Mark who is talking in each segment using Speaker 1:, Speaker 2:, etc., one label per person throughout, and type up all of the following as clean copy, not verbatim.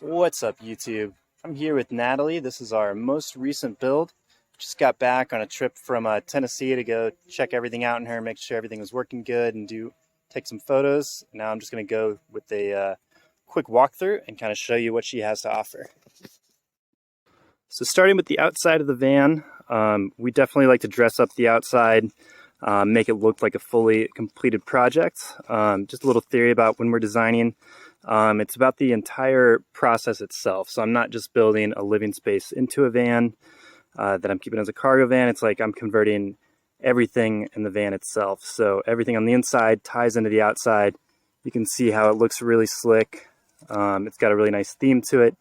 Speaker 1: What's up, YouTube? I'm here with Natalie. This is our most recent build. Just got back on a trip from Tennessee to go check everything out in her, make sure everything was working good, and take some photos. Now I'm just going to go with a quick walkthrough and kind of show you what she has to offer. So starting with the outside of the van, we definitely like to dress up the outside, make it look like a fully completed project. Just a little theory about when we're designing. It's about the entire process itself. So I'm not just building a living space into a van that I'm keeping as a cargo van. It's like I'm converting everything in the van itself. So everything on the inside ties into the outside. You can see how it looks really slick. It's got a really nice theme to it.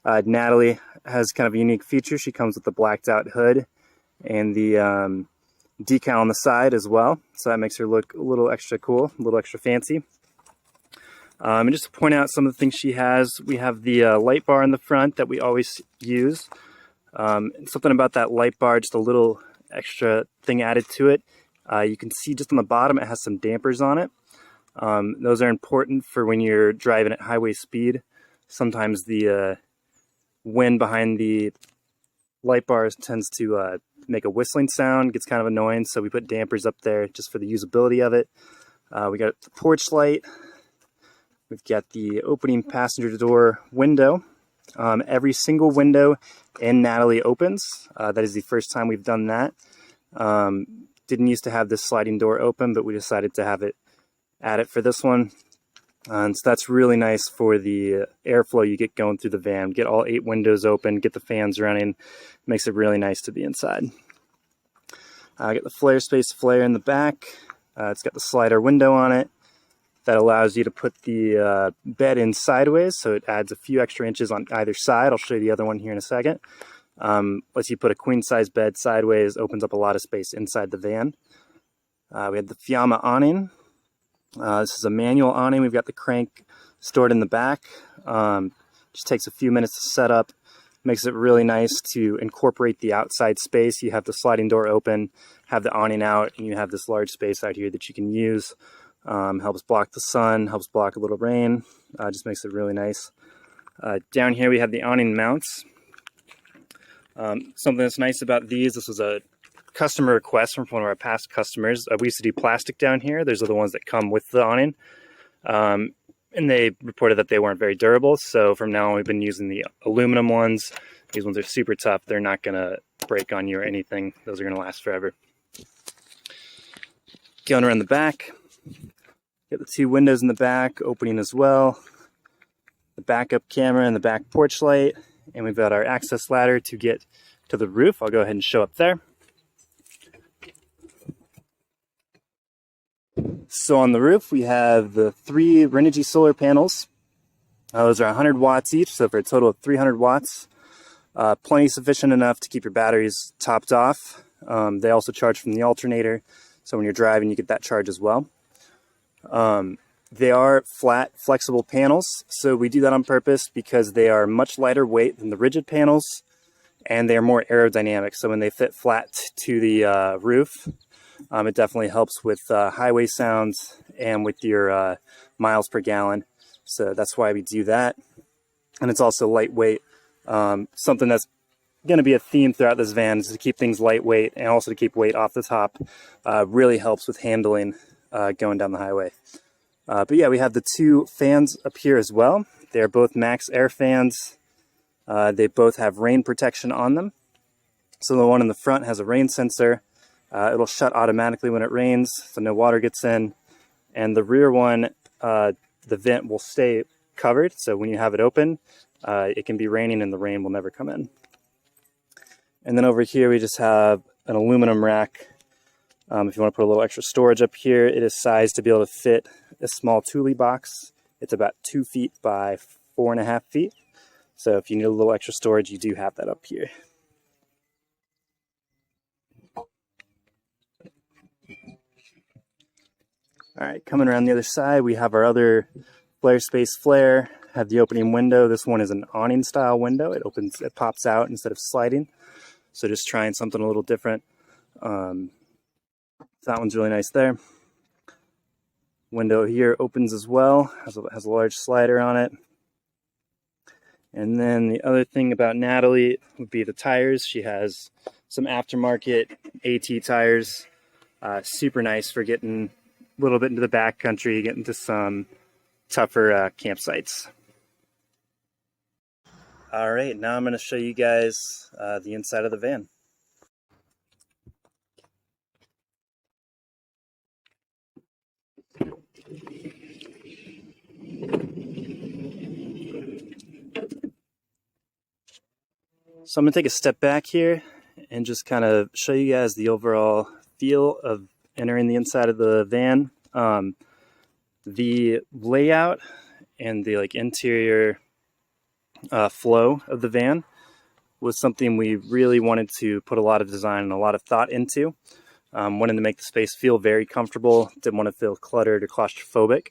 Speaker 1: Natalie has kind of a unique feature. She comes with the blacked out hood and the decal on the side as well. So that makes her look a little extra cool, a little extra fancy. And just to point out some of the things she has, we have the light bar in the front that we always use. Something about that light bar, just a little extra thing added to it. You can see just on the bottom it has some dampers on it. Those are important for when you're driving at highway speed. Sometimes the wind behind the light bars tends to make a whistling sound, gets kind of annoying, so we put dampers up there just for the usability of it. We got the porch light. We've got the opening passenger door window. Every single window in Natalie opens. That is the first time we've done that. Didn't used to have this sliding door open, but we decided to have it add it for this one. And so that's really nice for the airflow you get going through the van. Get all 8 windows open, get the fans running. Makes it really nice to be inside. I got the flare space flare in the back. It's got the slider window on it. That allows you to put the bed in sideways, so it adds a few extra inches on either side. I'll show you the other one here in a second. Lets you put a queen size bed sideways, opens up a lot of space inside the van. We have the Fiamma awning. This is a manual awning. We've got the crank stored in the back. Just takes a few minutes to set up. Makes it really nice to incorporate the outside space. You have the sliding door open, have the awning out, and you have this large space out here that you can use. Helps block the sun, helps block a little rain, just makes it really nice. Down here we have the awning mounts. Something that's nice about these, this was a customer request from one of our past customers. We used to do plastic down here. Those are the ones that come with the awning. And they reported that they weren't very durable, so from now on we've been using the aluminum ones. These ones are super tough. They're not going to break on you or anything. Those are going to last forever. Going around the back. Got the 2 windows in the back opening as well, the backup camera and the back porch light, and we've got our access ladder to get to the roof. I'll go ahead and show up there. So on the roof we have the 3 Renogy solar panels. Those are 100 watts each, so for a total of 300 watts. Plenty sufficient enough to keep your batteries topped off. They also charge from the alternator, so when you're driving you get that charge as well. They are flat, flexible panels, so we do that on purpose because they are much lighter weight than the rigid panels, and they are more aerodynamic. So when they fit flat to the roof, it definitely helps with highway sounds and with your miles per gallon. So that's why we do that. And it's also lightweight. Something that's going to be a theme throughout this van is to keep things lightweight and also to keep weight off the top. Really helps with handling going down the highway. But yeah, we have the 2 fans up here as well. They're both max air fans. They both have rain protection on them. So the one in the front has a rain sensor. It'll shut automatically when it rains, so no water gets in. And the rear one, the vent will stay covered, so when you have it open, it can be raining and the rain will never come in. And then over here we just have an aluminum rack. If you want to put a little extra storage up here, it is sized to be able to fit a small Thule box. It's about 2 feet by 4.5 feet. So if you need a little extra storage, you do have that up here. All right, coming around the other side, we have our other flare space flare. Have the opening window. This one is an awning style window. It opens, it pops out instead of sliding. So just trying something a little different. That one's really nice there. Window here opens as well, has a large slider on it. And then the other thing about Natalie would be the tires. She has some aftermarket AT tires. Super nice for getting a little bit into the backcountry, getting to some tougher campsites. All right, now I'm going to show you guys the inside of the van. So I'm going to take a step back here and just kind of show you guys the overall feel of entering the inside of the van. The layout and the interior flow of the van was something we really wanted to put a lot of design and a lot of thought into. Wanted to make the space feel very comfortable, didn't want to feel cluttered or claustrophobic.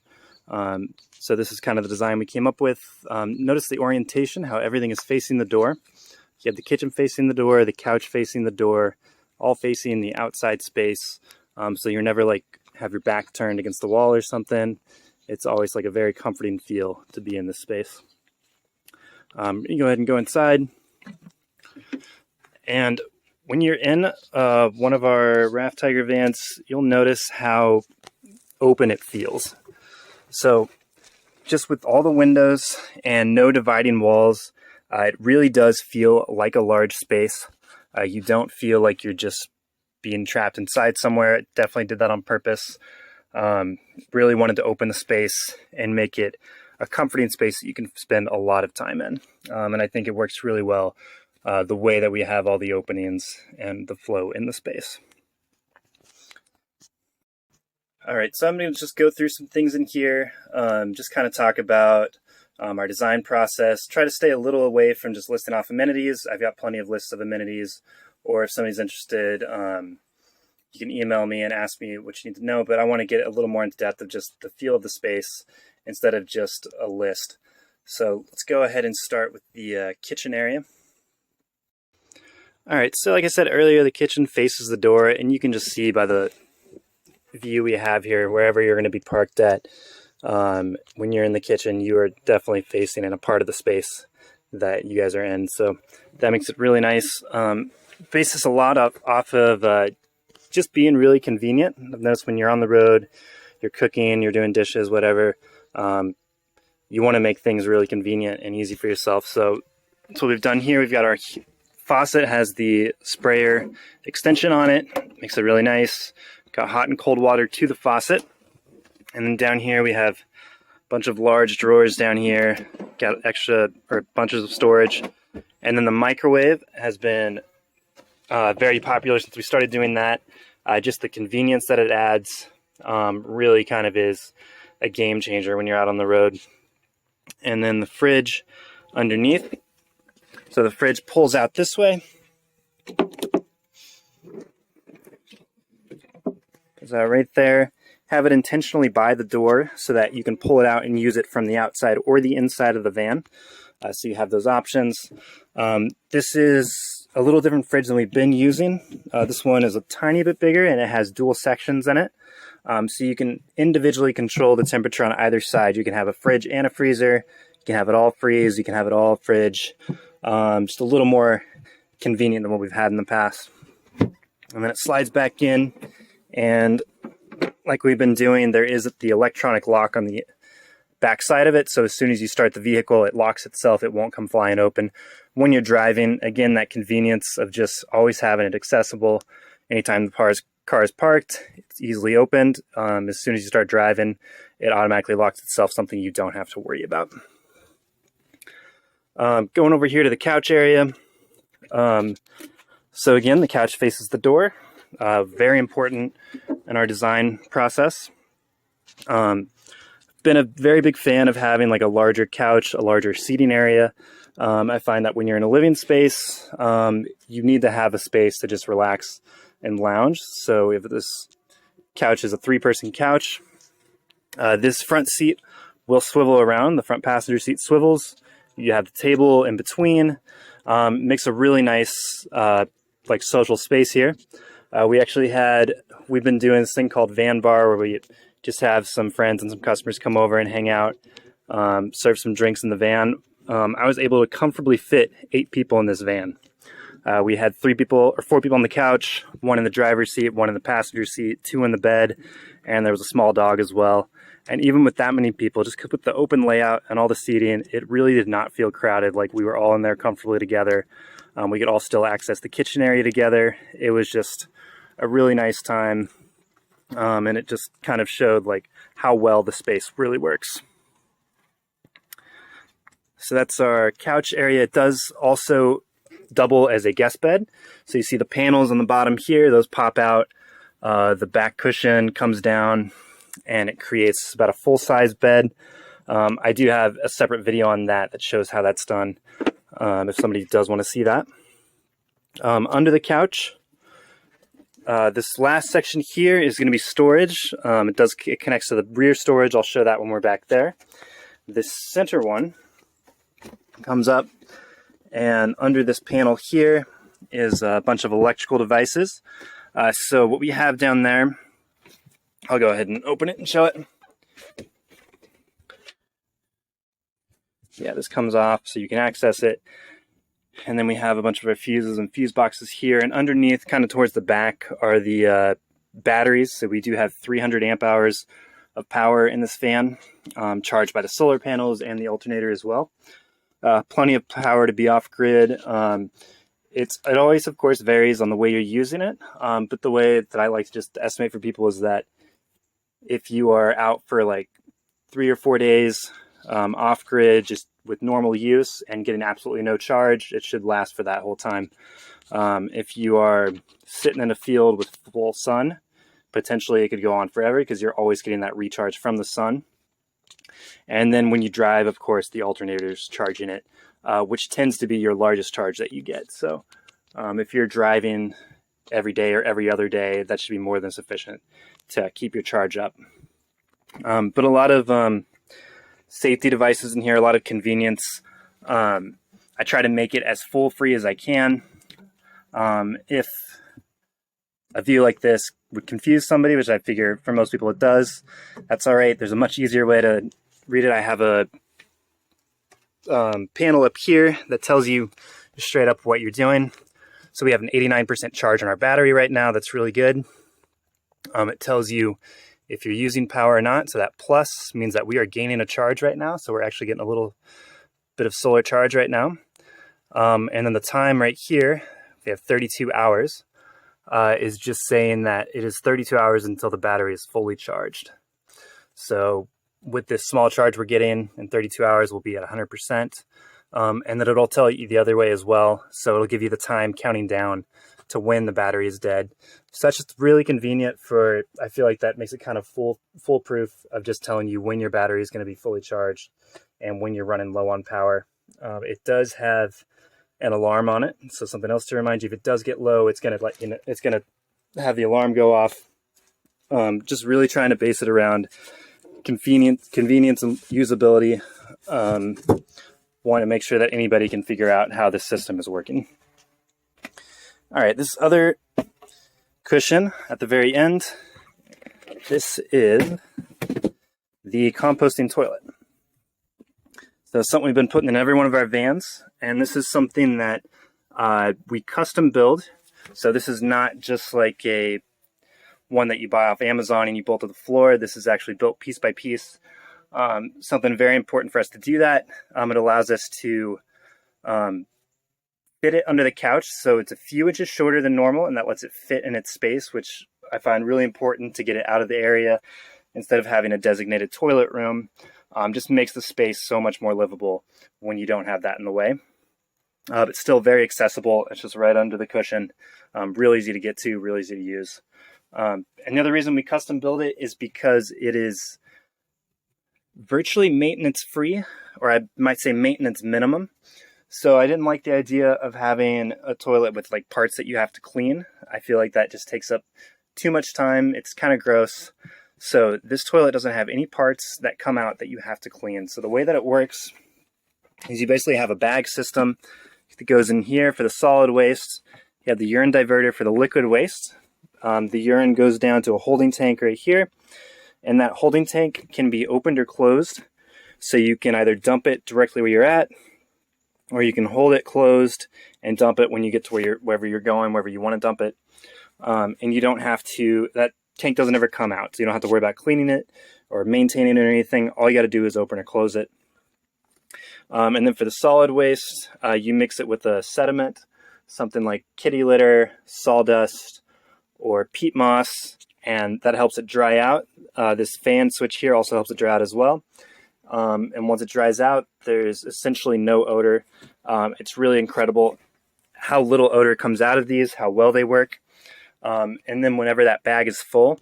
Speaker 1: So this is kind of the design we came up with. Notice the orientation, how everything is facing the door. You have the kitchen facing the door, the couch facing the door, all facing the outside space. So you're never have your back turned against the wall or something. It's always a very comforting feel to be in this space. You can go ahead and go inside. And when you're in one of our Raft Tiger vans, you'll notice how open it feels. So just with all the windows and no dividing walls, it really does feel like a large space. You don't feel like you're just being trapped inside somewhere. It definitely did that on purpose. Really wanted to open the space and make it a comforting space that you can spend a lot of time in. And I think it works really well the way that we have all the openings and the flow in the space. All right, so I'm going to just go through some things in here, just kind of talk about our design process, try to stay a little away from just listing off amenities. I've got plenty of lists of amenities, or if somebody's interested, you can email me and ask me what you need to know, but I want to get a little more into depth of just the feel of the space instead of just a list. So let's go ahead and start with the kitchen area. All right, so like I said earlier, the kitchen faces the door, and you can just see by the view we have here, wherever you're going to be parked at, when you're in the kitchen, you are definitely facing in a part of the space that you guys are in. So that makes it really nice. Bases a lot off of just being really convenient. I've noticed when you're on the road, you're cooking, you're doing dishes, whatever, you want to make things really convenient and easy for yourself. So that's what we've done here. We've got our faucet, has the sprayer extension on it, makes it really nice. Got hot and cold water to the faucet. And then down here we have a bunch of large drawers down here, got extra or bunches of storage. And then the microwave has been very popular since we started doing that. Just the convenience that it adds really kind of is a game changer when you're out on the road. And then the fridge underneath. So the fridge pulls out this way. Right there. Have it intentionally by the door so that you can pull it out and use it from the outside or the inside of the van. So you have those options. This is a little different fridge than we've been using. This one is a tiny bit bigger and it has dual sections in it. So you can individually control the temperature on either side. You can have a fridge and a freezer. You can have it all freeze. You can have it all fridge. Just a little more convenient than what we've had in the past. And then it slides back in, and like we've been doing, there is the electronic lock on the back side of it. So as soon as you start the vehicle, it locks itself. It won't come flying open. When you're driving, again, that convenience of just always having it accessible. Anytime the car is parked, it's easily opened. As soon as you start driving, it automatically locks itself, something you don't have to worry about. Going over here to the couch area. So again, the couch faces the door. Very important in our design process. Been a very big fan of having a larger couch, a larger seating area. I find that when you're in a living space, you need to have a space to just relax and lounge. So if this couch is a 3-person couch, this front seat will swivel around. The front passenger seat swivels. You have the table in between. Makes a really nice social space here. We've been doing this thing called Van Bar, where we just have some friends and some customers come over and hang out, serve some drinks in the van. I was able to comfortably fit 8 people in this van. We had 4 people on the couch, 1 in the driver's seat, 1 in the passenger seat, 2 in the bed, and there was a small dog as well. And even with that many people, just with the open layout and all the seating, it really did not feel crowded. Like, we were all in there comfortably together. We could all still access the kitchen area together. It was just a really nice time, and it just kind of showed like how well the space really works. So that's our couch area. It does also double as a guest bed. So you see the panels on the bottom here, those pop out. The back cushion comes down and it creates about a full-size bed. I do have a separate video on that shows how that's done, if somebody does want to see that. Under the couch, this last section here is going to be storage. It connects to the rear storage. I'll show that when we're back there. This center one comes up, and under this panel here is a bunch of electrical devices. So what we have down there, I'll go ahead and open it and show it. Yeah, this comes off so you can access it. And then we have a bunch of our fuses and fuse boxes here. And underneath, kind of towards the back, are the batteries. So we do have 300 amp hours of power in this fan, charged by the solar panels and the alternator as well. Plenty of power to be off grid. It always, of course, varies on the way you're using it. But the way that I like to just estimate for people is that if you are out for like 3 or 4 days off grid, just with normal use and getting absolutely no charge, it should last for that whole time. If you are sitting in a field with full sun, potentially it could go on forever because you're always getting that recharge from the sun. And then when you drive, of course, the alternator's charging it, which tends to be your largest charge that you get. So if you're driving every day or every other day, that should be more than sufficient to keep your charge up. But a lot of safety devices in here, a lot of convenience. I try to make it as full free as I can. If a view like this would confuse somebody, which I figure for most people it does, that's all right. There's a much easier way to read it. I have a panel up here that tells you straight up what you're doing. So we have an 89% charge on our battery right now. That's really good. It tells you if you're using power or not. So that plus means that we are gaining a charge right now. So we're actually getting a little bit of solar charge right now. And then the time right here, we have 32 hours, is just saying that it is 32 hours until the battery is fully charged. So with this small charge we're getting in 32 hours, we'll be at 100%. And then it'll tell you the other way as well. So it'll give you the time counting down to when the battery is dead. So that's just really convenient for, I feel like that makes it kind of foolproof of just telling you when your battery is going to be fully charged and when you're running low on power. It does have an alarm on it. So something else to remind you, if it does get low, it's going to let you know, it's going to have the alarm go off. Just really trying to base it around convenience and usability. Want to make sure that anybody can figure out how this system is working. All right, this other cushion at the very end, this is the composting toilet. So something we've been putting in every one of our vans, and this is something that we custom build. So this is not just like a one that you buy off Amazon and you bolt to the floor. This is actually built piece by piece. Something very important for us to do that. It allows us to fit it under the couch, so it's a few inches shorter than normal, and that lets it fit in its space, which I find really important to get it out of the area instead of having a designated toilet room. Just makes the space so much more livable when you don't have that in the way. But still very accessible. It's just right under the cushion. Real easy to get to, real easy to use. And the other reason we custom build it is because it is virtually maintenance free, or I might say maintenance minimum. So I didn't like the idea of having a toilet with like parts that you have to clean. I feel like that just takes up too much time. It's kind of gross. So this toilet doesn't have any parts that come out that you have to clean. So the way that it works is you basically have a bag system that goes in here for the solid waste. You have the urine diverter for the liquid waste. The urine goes down to a holding tank right here. And that holding tank can be opened or closed. So you can either dump it directly where you're at, or you can hold it closed and dump it when you get to wherever you're going, wherever you want to dump it. And you don't have to, that tank doesn't ever come out, so you don't have to worry about cleaning it or maintaining it or anything. All you got to do is open or close it. And then for the solid waste, you mix it with a sediment, something like kitty litter, sawdust, or peat moss, and that helps it dry out. This fan switch here also helps it dry out as well. And once it dries out, there's essentially no odor. It's really incredible how little odor comes out of these, how well they work. And then whenever that bag is full,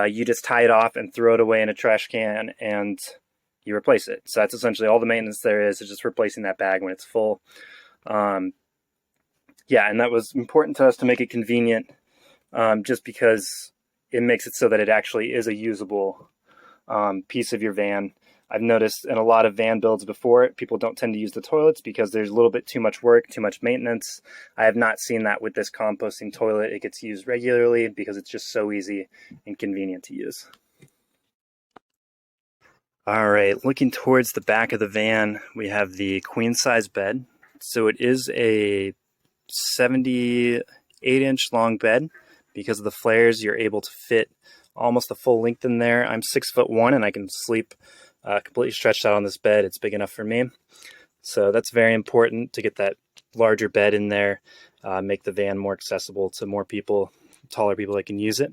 Speaker 1: you just tie it off and throw it away in a trash can, and you replace it. So that's essentially all the maintenance there is just replacing that bag when it's full. Yeah, and that was important to us to make it convenient, just because it makes it so that it actually is a usable piece of your van. I've noticed in a lot of van builds before, people don't tend to use the toilets because there's a little bit too much work, too much maintenance. I have not seen that with this composting toilet. It gets used regularly because it's just so easy and convenient to use. All right, looking towards the back of the van, we have the queen size bed. So it is a 78-inch long bed. Because of the flares, you're able to fit almost the full length in there. I'm 6'1" and I can sleep completely stretched out on this bed. It's big enough for me. So that's very important to get that larger bed in there, make the van more accessible to more people, taller people that can use it.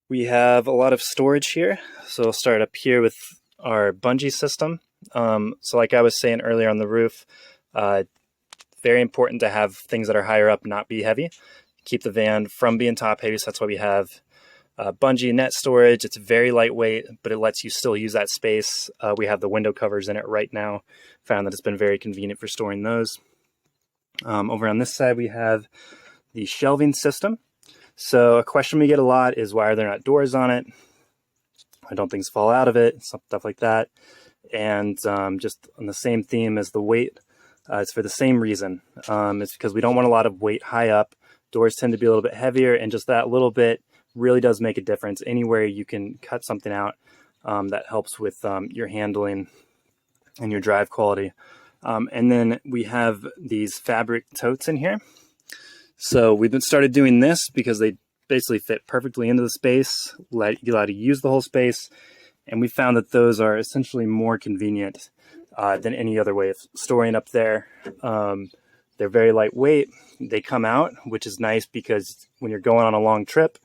Speaker 1: We have a lot of storage here. So we'll start up here with our bungee system. So like I was saying earlier on the roof, very important to have things that are higher up not be heavy. Keep the van from being top heavy, so that's why we have bungee net storage. It's very lightweight, but it lets you still use that space. We have the window covers in it right now. Found that it's been very convenient for storing those. Over on this side, we have the shelving system. So a question we get a lot is, why are there not doors on it? I don't things fall out of it, stuff like that. And just on the same theme as the weight, it's for the same reason. It's because we don't want a lot of weight high up. Doors tend to be a little bit heavier, and just that little bit really does make a difference. Anywhere you can cut something out, that helps with your handling and your drive quality. And then we have these fabric totes in here. So we've been started doing this because they basically fit perfectly into the space, let you use the whole space. And we found that those are essentially more convenient than any other way of storing up there. They're very lightweight. They come out, which is nice because when you're going on a long trip,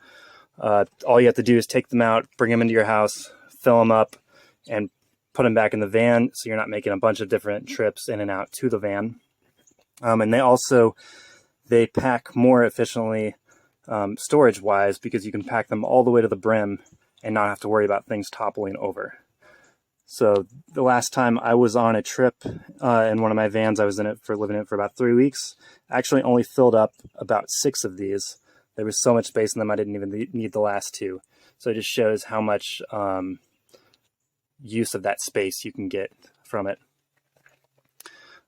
Speaker 1: all you have to do is take them out, bring them into your house, fill them up, and put them back in the van, so you're not making a bunch of different trips in and out to the van. And they pack more efficiently storage-wise, because you can pack them all the way to the brim and not have to worry about things toppling over. So the last time I was on a trip in one of my vans, I was living in it for about 3 weeks. I actually only filled up about 6 of these. There was so much space in them, I didn't even need the last 2. So it just shows how much use of that space you can get from it.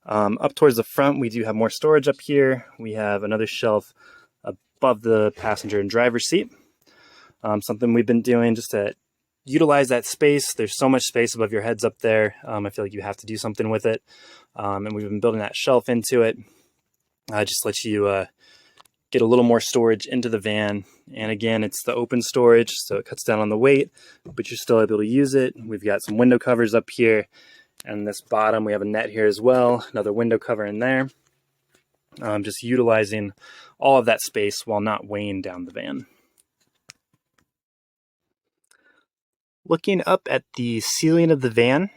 Speaker 1: Up towards the front, we do have more storage up here. We have another shelf above the passenger and driver seat. Something we've been doing just to utilize that space. There's so much space above your heads up there. I feel like you have to do something with it. And we've been building that shelf into it. Just lets you get a little more storage into the van. And again, it's the open storage, so it cuts down on the weight, but you're still able to use it. We've got some window covers up here. And this bottom, we have a net here as well. Another window cover in there. Just utilizing all of that space while not weighing down the van. Looking up at the ceiling of the van,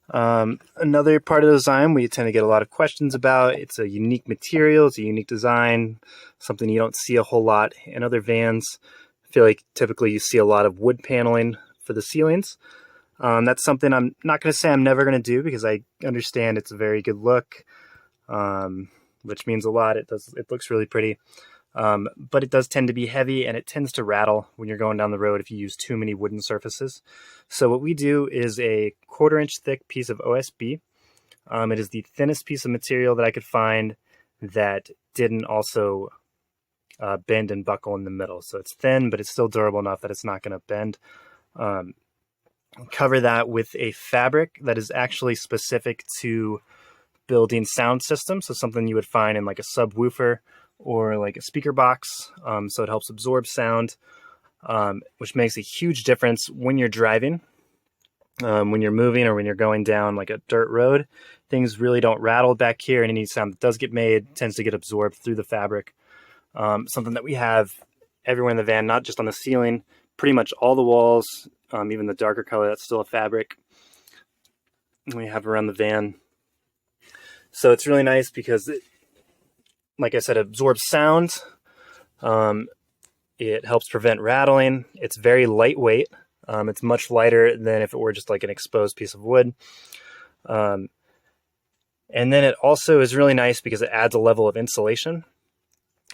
Speaker 1: another part of the design we tend to get a lot of questions about. It's a unique material, it's a unique design, something you don't see a whole lot in other vans. I feel like typically you see a lot of wood paneling for the ceilings. That's something I'm not going to say I'm never going to do, because I understand it's a very good look, which means a lot. It looks really pretty. But it does tend to be heavy, and it tends to rattle when you're going down the road if you use too many wooden surfaces. So what we do is a 1/4 inch thick piece of OSB. It is the thinnest piece of material that I could find that didn't also bend and buckle in the middle. So it's thin, but it's still durable enough that it's not going to bend. cover that with a fabric that is actually specific to building sound systems. So something you would find in like a subwoofer or like a speaker box. So it helps absorb sound, which makes a huge difference when you're driving. When you're moving or when you're going down like a dirt road, things really don't rattle back here, and any sound that does get made tends to get absorbed through the fabric. Something that we have everywhere in the van, not just on the ceiling, pretty much all the walls, even the darker color, that's still a fabric we have around the van. So it's really nice because it, like I said, absorbs sound. It helps prevent rattling. It's very lightweight. It's much lighter than if it were just like an exposed piece of wood. And then it also is really nice because it adds a level of insulation.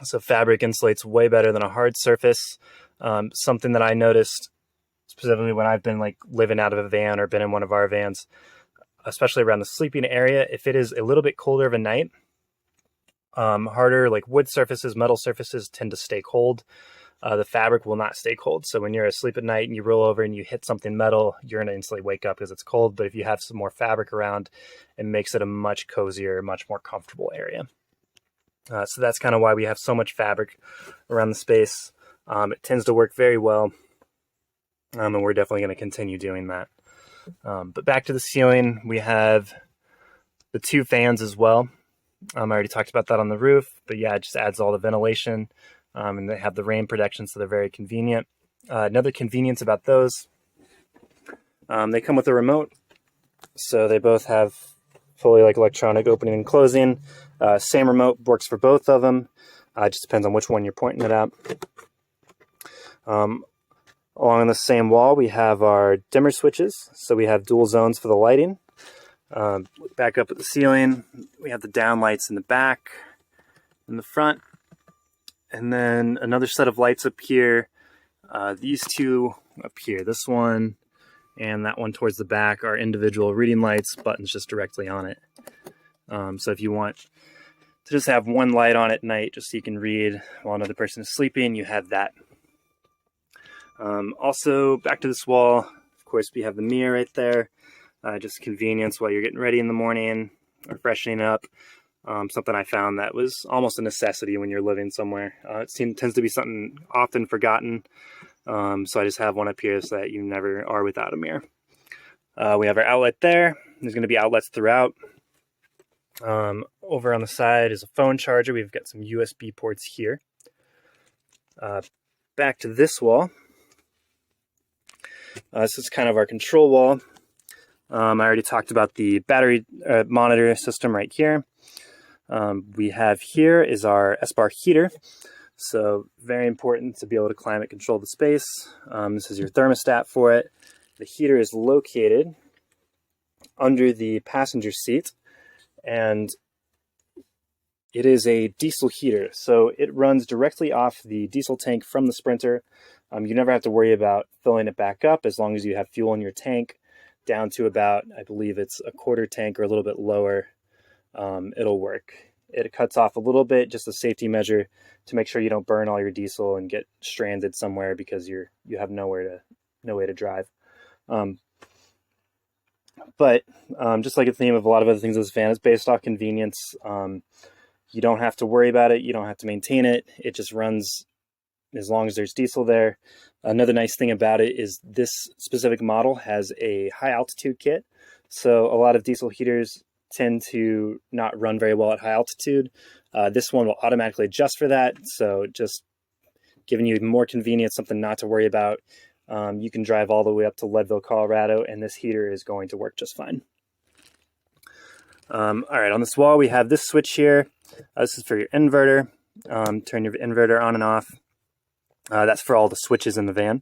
Speaker 1: So fabric insulates way better than a hard surface. Something that I noticed specifically when I've been like living out of a van or been in one of our vans, especially around the sleeping area, if it is a little bit colder of a night, harder like wood surfaces, metal surfaces tend to stay cold. The fabric will not stay cold. So when you're asleep at night and you roll over and you hit something metal, you're going to instantly wake up because it's cold. But if you have some more fabric around, it makes it a much cozier, much more comfortable area. So that's kind of why we have so much fabric around the space. It tends to work very well. And we're definitely going to continue doing that. But back to the ceiling, we have the 2 fans as well. I already talked about that on the roof, but yeah, it just adds all the ventilation. And they have the rain protection, so they're very convenient. Another convenience about those, they come with a remote. So they both have fully like electronic opening and closing. Same remote works for both of them. It just depends on which one you're pointing it at. Along the same wall, we have our dimmer switches. So we have dual zones for the lighting. Back up at the ceiling, we have the down lights in the back and the front. And then another set of lights up here. These 2 up here, this one and that one towards the back, are individual reading lights, buttons just directly on it. So if you want to just have one light on at night, just so you can read while another person is sleeping, you have that. Also, back to this wall, of course, we have the mirror right there. Just convenience while you're getting ready in the morning or freshening up. Something I found that was almost a necessity when you're living somewhere. It tends to be something often forgotten. So I just have one up here so that you never are without a mirror. We have our outlet there. There's going to be outlets throughout. Over on the side is a phone charger. We've got some USB ports here. Back to this wall. This is kind of our control wall. I already talked about the battery monitor system right here. We have here is our S-bar heater. So very important to be able to climate control the space. This is your thermostat for it. The heater is located under the passenger seat, and it is a diesel heater. So it runs directly off the diesel tank from the Sprinter. You never have to worry about filling it back up as long as you have fuel in your tank down to about, I believe it's a quarter tank or a little bit lower. It'll work. It cuts off a little bit, just a safety measure to make sure you don't burn all your diesel and get stranded somewhere because you have no way to drive. But just like the theme of a lot of other things in this van, is based off convenience. You don't have to worry about it. You don't have to maintain it. It just runs as long as there's diesel there. Another nice thing about it is this specific model has a high altitude kit. So a lot of diesel heaters tend to not run very well at high altitude. This one will automatically adjust for that. So just giving you more convenience, something not to worry about. You can drive all the way up to Leadville, Colorado, and this heater is going to work just fine. All right, on this wall, we have this switch here. This is for your inverter. Turn your inverter on and off. That's for all the switches in the van.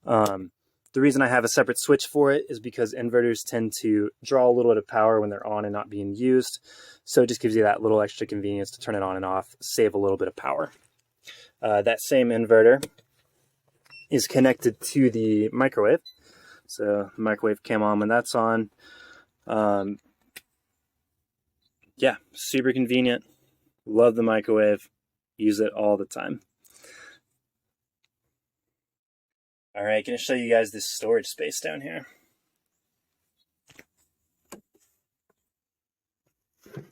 Speaker 1: The reason I have a separate switch for it is because inverters tend to draw a little bit of power when they're on and not being used. So it just gives you that little extra convenience to turn it on and off, save a little bit of power. That same inverter is connected to the microwave. So the microwave came on when that's on. Yeah, super convenient. Love the microwave. Use it all the time. All right, going to show you guys this storage space down here.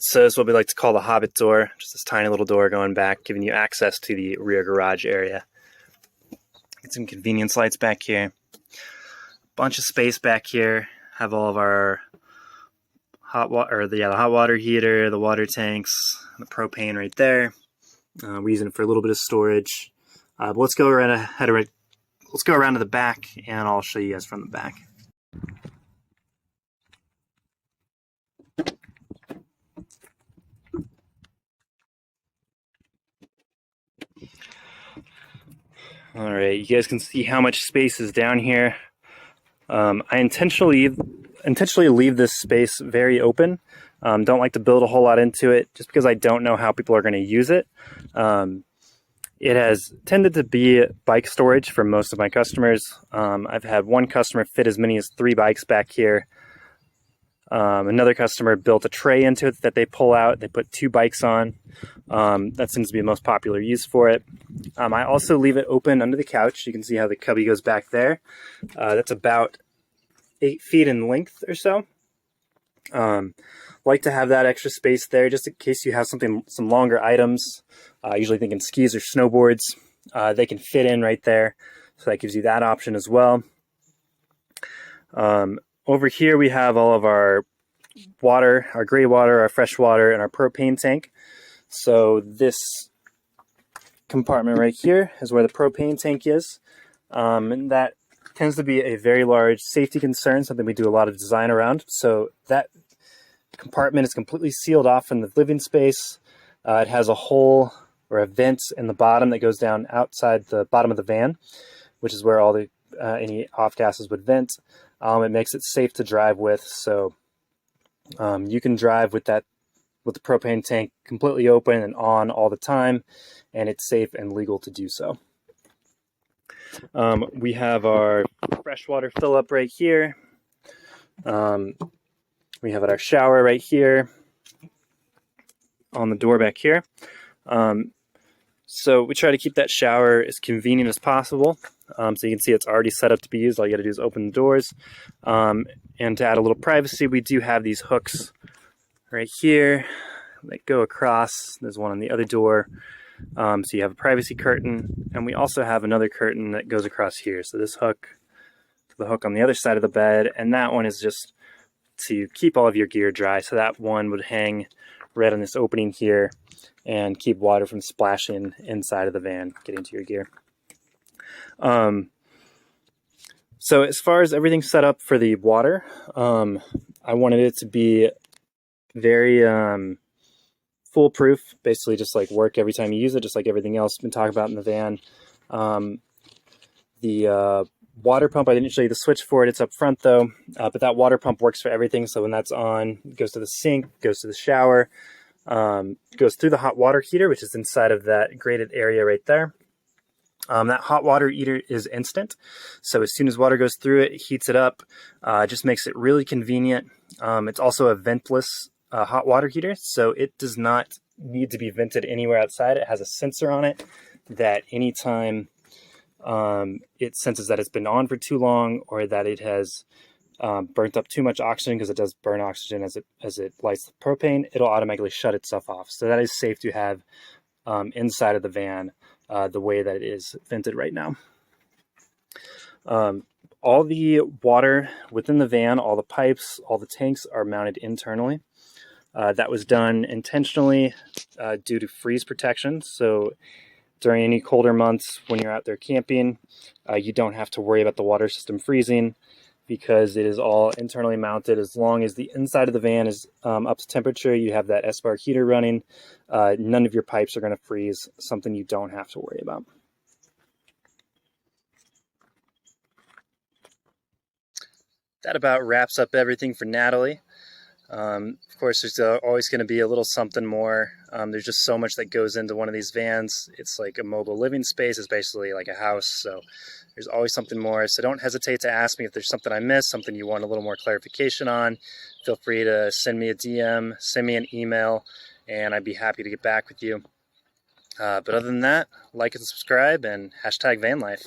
Speaker 1: So this is what we like to call the Hobbit door, just this tiny little door going back, giving you access to the rear garage area. Get some convenience lights back here. Bunch of space back here. Have all of our hot water, the hot water heater, the water tanks, the propane right there. We're using it for a little bit of storage. But let's go around to the back, and I'll show you guys from the back. All right, you guys can see how much space is down here. I intentionally leave this space very open. Don't like to build a whole lot into it just because I don't know how people are going to use it. It has tended to be bike storage for most of my customers. I've had one customer fit as many as 3 bikes back here. Another customer built a tray into it that they pull out. They put 2 bikes on. That seems to be the most popular use for it. I also leave it open under the couch. You can see how the cubby goes back there. That's about 8 feet in length or so. Like to have that extra space there just in case you have some longer items. Usually thinking skis or snowboards. They can fit in right there. So that gives you that option as well. Over here we have all of our water, our gray water, our fresh water, and our propane tank. So this compartment right here is where the propane tank is. And that tends to be a very large safety concern, something we do a lot of design around. So that compartment is completely sealed off from the living space. It has a hole or a vent in the bottom that goes down outside the bottom of the van, which is where all the any off gases would vent. It makes it safe to drive with, so you can drive with the propane tank completely open and on all the time, and it's safe and legal to do so. We have our freshwater fill up right here. We have our shower right here on the door back here. So we try to keep that shower as convenient as possible. So you can see it's already set up to be used. All you got to do is open the doors. And to add a little privacy, we do have these hooks right here that go across. There's one on the other door. So you have a privacy curtain. And we also have another curtain that goes across here. So this hook, the hook on the other side of the bed, and that one is just to keep all of your gear dry. So that one would hang right on this opening here and keep water from splashing inside of the van, getting to your gear. So as far as everything set up for the water, I wanted it to be very foolproof, basically just like work every time you use it, just like everything else been talked about in the van. The water pump, I didn't show you the switch for it, it's up front though, but that water pump works for everything. So when that's on, it goes to the sink, goes to the shower, goes through the hot water heater, which is inside of that grated area right there. That hot water heater is instant. So as soon as water goes through it, it heats it up, just makes it really convenient. It's also a ventless hot water heater, so it does not need to be vented anywhere outside. It has a sensor on it that anytime it senses that it's been on for too long or that it has burnt up too much oxygen, because it does burn oxygen as it lights the propane, it'll automatically shut itself off. So that is safe to have inside of the van the way that it is vented right now. All the water within the van, all the pipes, all the tanks are mounted internally. That was done intentionally due to freeze protection. So during any colder months when you're out there camping, you don't have to worry about the water system freezing because it is all internally mounted. As long as the inside of the van is up to temperature, you have that S-bar heater running, none of your pipes are going to freeze, something you don't have to worry about. That about wraps up everything for Natalie. Of course, there's always going to be a little something more. There's just so much that goes into one of these vans. It's like a mobile living space. It's basically like a house. So there's always something more. So don't hesitate to ask me if there's something I missed, something you want a little more clarification on. Feel free to send me a DM, send me an email, and I'd be happy to get back with you. But other than that, like and subscribe and #vanlife.